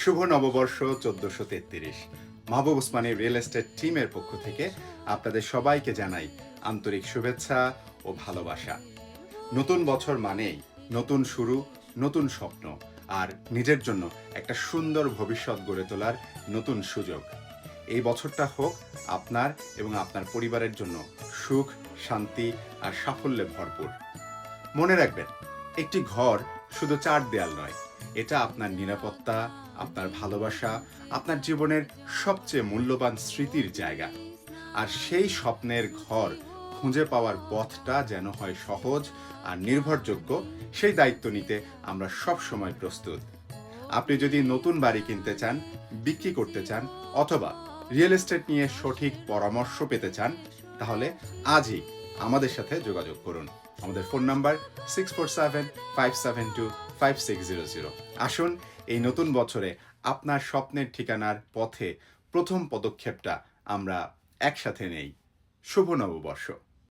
শুভ নববর্ষ ১৪৩৩। মাহবুব Osmani real estate টিমের পক্ষ থেকে আপনাদের সবাইকে জানাই আন্তরিক শুভেচ্ছা ও ভালোবাসা। নতুন বছর মানেই নতুন শুরু, নতুন স্বপ্ন আর নিজের জন্য একটা সুন্দর ভবিষ্যৎ গড়ে তোলার নতুন সুযোগ। এই বছরটা হোক আপনার এবং আপনার পরিবারের জন্য সুখ, শান্তি আর সাফল্যে ভরপুর। মনে রাখবেন, একটি ঘর শুধু চার দেয়াল নয়, এটা আপনার নিরাপত্তা, আপনার ভালোবাসা, আপনার জীবনের সবচেয়ে মূল্যবান স্মৃতির জায়গা। আর সেই স্বপ্নের ঘর খুঁজে পাওয়ার পথটা যেন হয় সহজ আর নির্ভরযোগ্য, সেই দায়িত্ব নিতে আমরা সব সময় প্রস্তুত। আপনি যদি নতুন বাড়ি কিনতে চান, বিক্রি করতে চান অথবা রিয়েল এস্টেট নিয়ে সঠিক পরামর্শ পেতে চান, তাহলে আজই আমাদের সাথে যোগাযোগ করুন। আমাদের ফোন নাম্বার 6475725600। আসুন এই নতুন বছরে আপনার স্বপ্নের ঠিকানার পথে প্রথম পদক্ষেপটা আমরা একসাথে নেই। শুভ নববর্ষ।